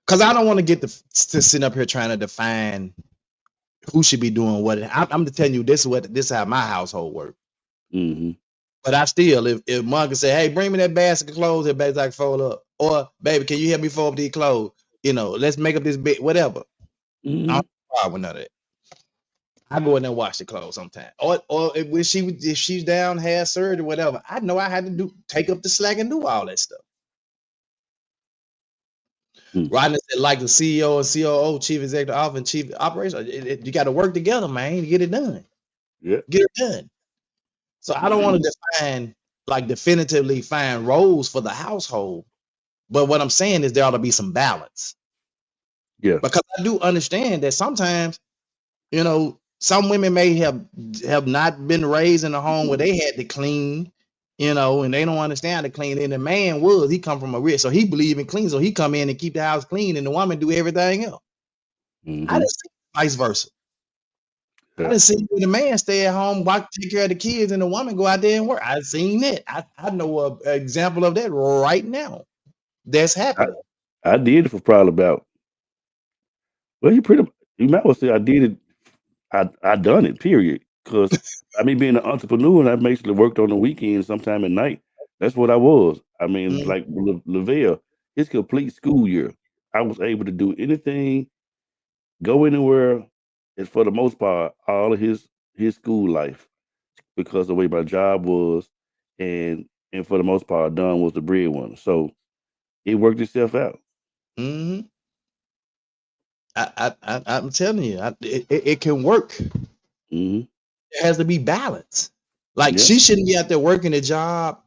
Because I don't want to get to sit up here trying to define who should be doing what. I'm just telling you this is how my household works. Mm-hmm. But I still, if mom can say, "Hey, bring me that basket of clothes," that baby's like fold up, or baby, can you help me fold up these clothes? Let's make up this bed, whatever. I don't have a problem with none of that. I go in there and wash the clothes sometimes, or if she's down, had surgery, whatever. I know I had to take up the slack and do all that stuff. Rodney said, like the CEO and COO, chief executive officer, and chief operation, you got to work together, man, to get it done. Yeah. Get it done. So I don't want to definitively find roles for the household. But what I'm saying is there ought to be some balance. Yeah. Because I do understand that sometimes, some women may have not been raised in a home where they had to clean, and they don't understand how to clean. And the man he come from a rich, so he believe in clean, so he come in and keep the house clean, and the woman do everything else. I didn't see vice versa. I didn't see the man stay at home, take care of the kids, and the woman go out there and work. I've seen it. I know an example of that right now. That's happening. I did it for probably about. Well, you might well say I did it. I done it. Period. Because I mean, being an entrepreneur, and I basically worked on the weekends, sometime at night. That's what I was. I mean, like Lavelle, his complete school year, I was able to do anything, go anywhere, and for the most part, all of his school life, because the way my job was, and for the most part, Don was the breadwinner. So it worked itself out. Mm-hmm. I'm telling you, it can work. Mm-hmm. It has to be balanced. Like Yeah. she shouldn't be out there working a job,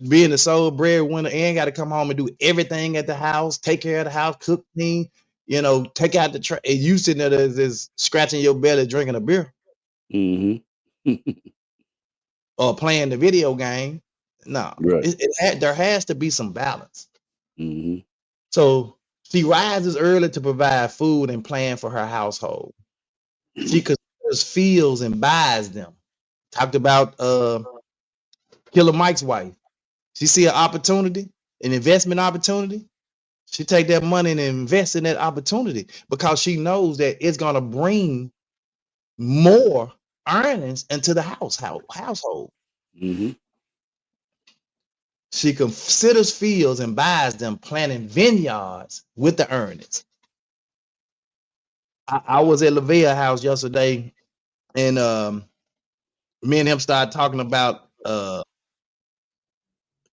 being the sole breadwinner, and got to come home and do everything at the house, take care of the house, cook, clean, take out the trash. And you sitting there just scratching your belly, drinking a beer, or playing the video game. No, Right. there has to be some balance. Mm-hmm. So she rises early to provide food and plan for her household. She considers fields and buys them. Talked about Killer Mike's wife. She see an opportunity, an investment opportunity. She take that money and invest in that opportunity because she knows that it's gonna bring more earnings into the household. Mm-hmm. She considers fields and buys them, planting vineyards with the earnings. I was at Lavelle house yesterday, and me and him started talking about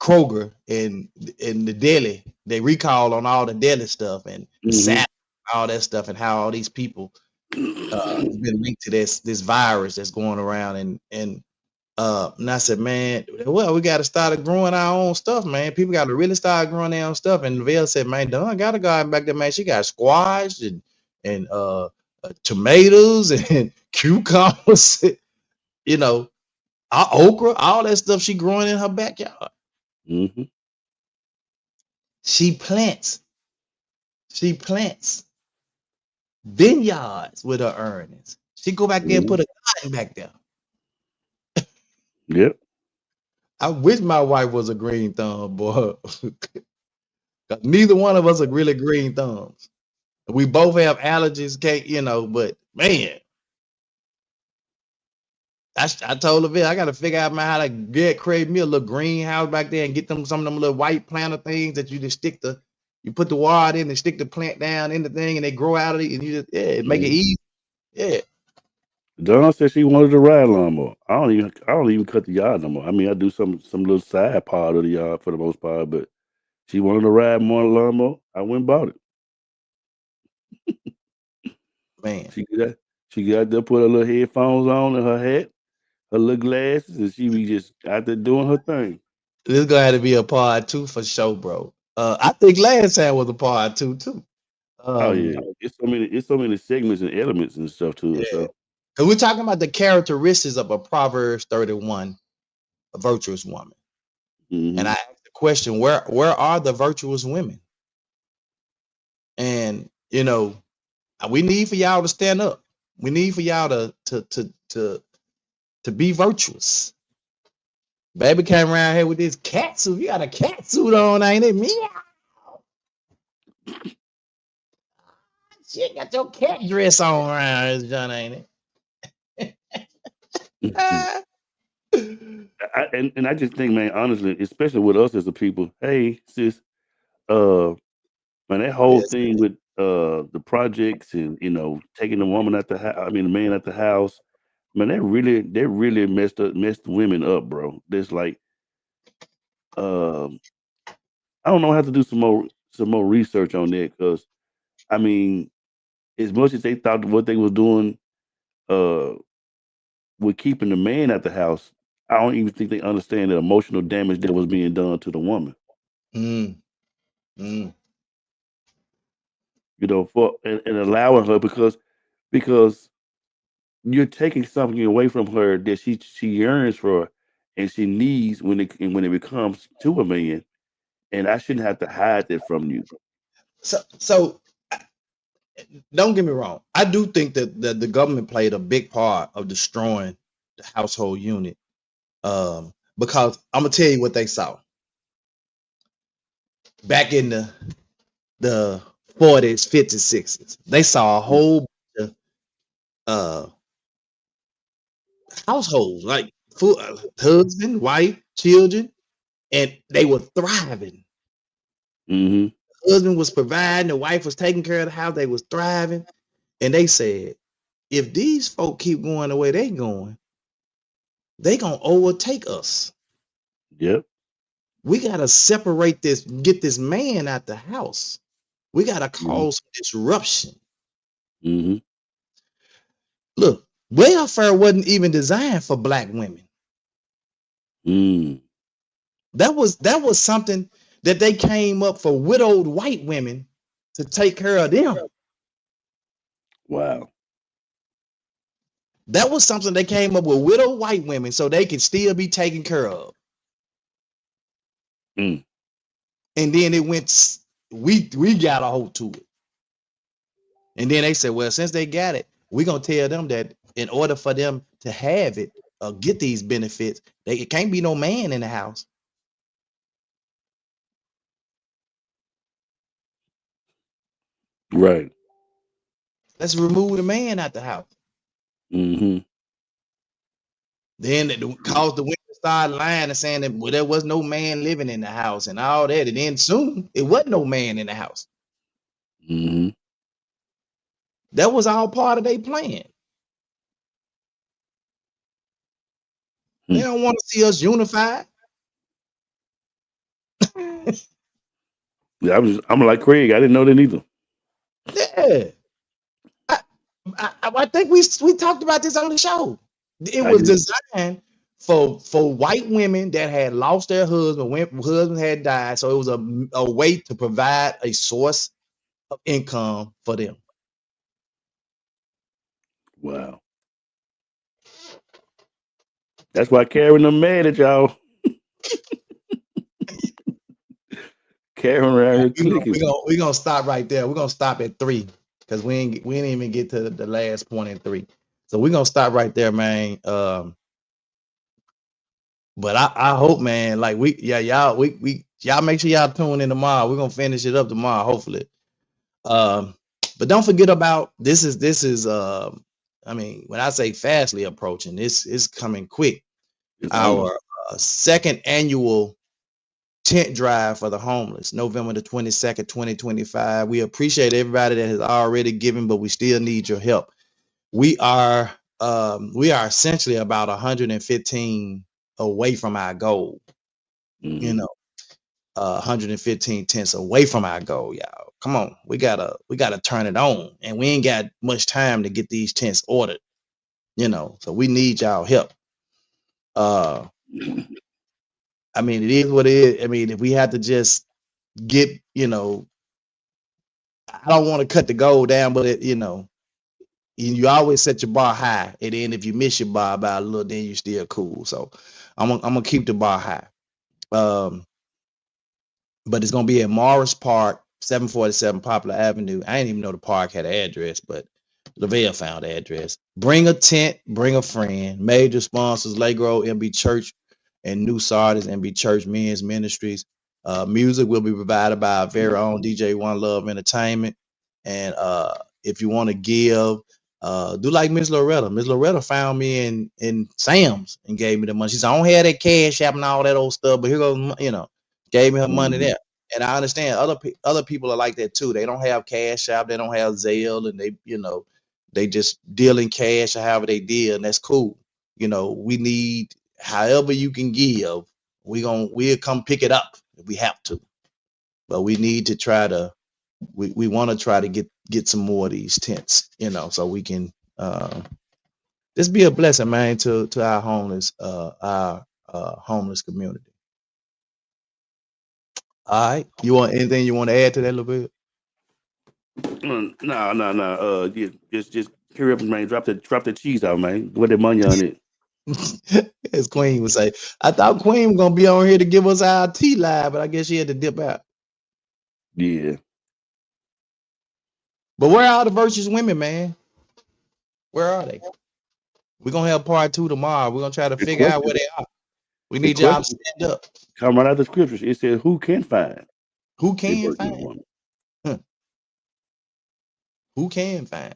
Kroger and the deli. They recall on all the deli stuff and Mm-hmm. all that stuff, and how all these people have been linked to this virus that's going around. And I said, man, well, we got to start growing our own stuff, man. People got to really start growing their own stuff. And Lavelle said, man, Don got a guy back there, man. She got squash and tomatoes and cucumbers, okra, all that stuff she growing in her backyard. Mm-hmm. She plants vineyards with her earnings. She go back there and put a garden back there. Yep. I wish my wife was a green thumb, boy. Neither one of us are really green thumbs. We both have allergies, but man, I told Lavelle I got to figure out how to create me a little greenhouse back there and get them some of them little white planter things that you just you put the water in and stick the plant down in the thing and they grow out of it, and you just make it easy. Yeah. Dawn said she wanted to ride lawnmower. I don't even cut the yard no more. I mean, I do some little side part of the yard for the most part, but she wanted to ride more lawnmower. I went and bought it. Man, She got there, put her little headphones on and her hat, her little glasses, and she be just out there doing her thing. this is gonna have to be a part 2 for sure, bro. I think last time was a part 2 too. Oh yeah, it's so many segments and elements and stuff to it. Yeah, So because we're talking about the characteristics of a Proverbs 31, a virtuous woman. And I asked the question, where are the virtuous women? And we need for y'all to stand up. We need for y'all to be virtuous. Baby came around here with this cat suit. You got a cat suit on, ain't it? Meow. Shit, got your cat dress on around here, John, ain't it? And I just think, man, honestly, especially with us as a people, hey, sis, uh, man, that whole Yes. thing with the projects and taking the woman at the house, I mean the man at the house, man, that really messed women up, bro. That's like, um, I don't know how to do some more research on that because I mean, as much as they thought what they was doing, uh, with keeping the man at the house, I don't even think they understand the emotional damage that was being done to the woman. Mm, mm. For and allowing her because you're taking something away from her that she yearns for and she needs when it becomes to a man, and I shouldn't have to hide that from you. So don't get me wrong. I do think that the government played a big part of destroying the household unit. Because I'm gonna tell you what they saw back in the 40s, 50s, 60s. They saw a whole bunch of uh households, like husband, wife, children, and they were thriving. Mm-hmm. The husband was providing, the wife was taking care of the house, they was thriving. And they said, if these folk keep going the way they going, they gonna overtake us. Yep. We gotta separate this, get this man out the house. We gotta Mm-hmm. cause disruption. Mm-hmm. Look, welfare wasn't even designed for black women. Mm. That was something that they came up for widowed white women to take care of them. Wow. That was something they came up with widowed white women so they could still be taken care of. Mm. And then it went, we got a hold to it. And then they said, well, since they got it, we're gonna tell them that in order for them to have it or get these benefits, it can't be no man in the house. Right. Let's remove the man out the house. Mm-hmm. Then it caused the women to start lying and saying that, well, there was no man living in the house and all that. And then soon it wasn't no man in the house. Mm-hmm. That was all part of their plan. They Hmm. don't want to see us unified. Yeah, I'm like Craig. I didn't know that either. Yeah. I, I think we talked about this on the show. It I was did. designed for white women that had lost their husband, when husband had died. So it was a way to provide a source of income for them. Wow. That's why Karen them mad at y'all. Karen around here clicking. We gonna stop right there. We're gonna stop at 3 because we didn't even get to the last point in 3. So we're gonna stop right there, man. But I hope, man, like y'all make sure y'all tune in tomorrow. We're gonna finish it up tomorrow, hopefully. Um, but don't forget about this is I mean, when I say fastly approaching, this is coming quick. It's on. Our second annual tent drive for the homeless, November the 22nd, 2025. We appreciate everybody that has already given, but we still need your help. We are essentially about 115 away from our goal, you Mm-hmm. know, 115 tents away from our goal, y'all. Come on, we gotta turn it on, and we ain't got much time to get these tents ordered, so we need y'all help. Uh, I mean, it is what it is. I mean, if we had to just get, I don't want to cut the goal down, but you always set your bar high, and then if you miss your bar by a little, then you're still cool. So I'm gonna keep the bar high. Um, but it's gonna be at Morris Park, 747 Poplar Avenue. I didn't even know the park had an address, but Lavelle found the address. Bring a tent, bring a friend. Major sponsors: Lake Grove MB Church and New Sardis MB Church Men's Ministries. Music will be provided by our very own DJ One Love Entertainment. And if you want to give, Do like Miss Loretta. Miss Loretta found me in Sam's and gave me the money. She said, I don't have that cash app and all that old stuff, but here goes, gave me her money Mm-hmm. there. And I understand other people are like that too. They don't have cash app, they don't have Zelle, and they just deal in cash or however they deal, and that's cool. We need however you can give, we'll come pick it up if we have to. But we need to try to we want to try to get some more of these tents, so we can just be a blessing, man, to our homeless community. All right, you want anything you want to add to that a little bit? No. Just hurry up, man. Drop the cheese out, man. Put that money on it. As Queen would say, I thought Queen was gonna be on here to give us our tea live, but I guess she had to dip out. Yeah. But where are the virtuous women, man? Where are they? We're gonna have part 2 tomorrow. We're gonna try to figure out where they are. We need y'all to stand up. Come right out the scriptures. It says, "Who can find? Who can find? Who can find?"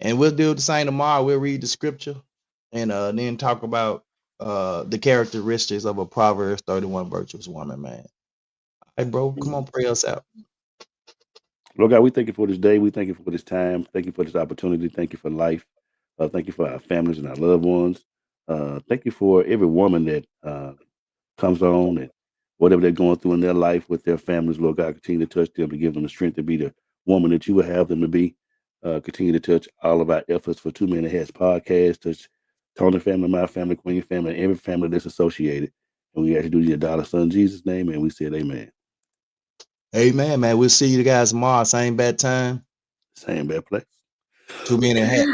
And we'll do the same tomorrow. We'll read the scripture and then talk about the characteristics of a Proverbs 31 virtuous woman, man. Hey, bro, come on, pray us out. Lord God, we thank you for this day. We thank you for this time. Thank you for this opportunity. Thank you for life. Thank you for our families and our loved ones. Thank you for every woman that comes on and whatever they're going through in their life with their families. Lord God, continue to touch them to give them the strength to be the woman that you would have them to be. Continue to touch all of our efforts for 2 Men Ahead podcast. Touch Tony family, my family, Queen family, and every family that's associated. And we actually do your daughter, son, Jesus' name, and we said amen. Amen, man. We'll see you guys tomorrow. Same bad time. Same bad place. 2 Men Ahead.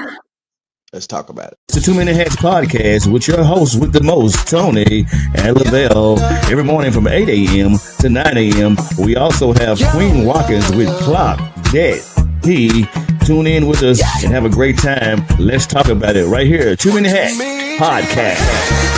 Let's talk about it. It's the 2 Men Ahead podcast with your hosts with the most, Tony and Lavelle, every morning from 8 a.m. to 9 a.m. We also have Queen Watkins with Clock, Dead, He. Tune in with us and have a great time. Let's talk about it right here. 2 Men Ahead podcast.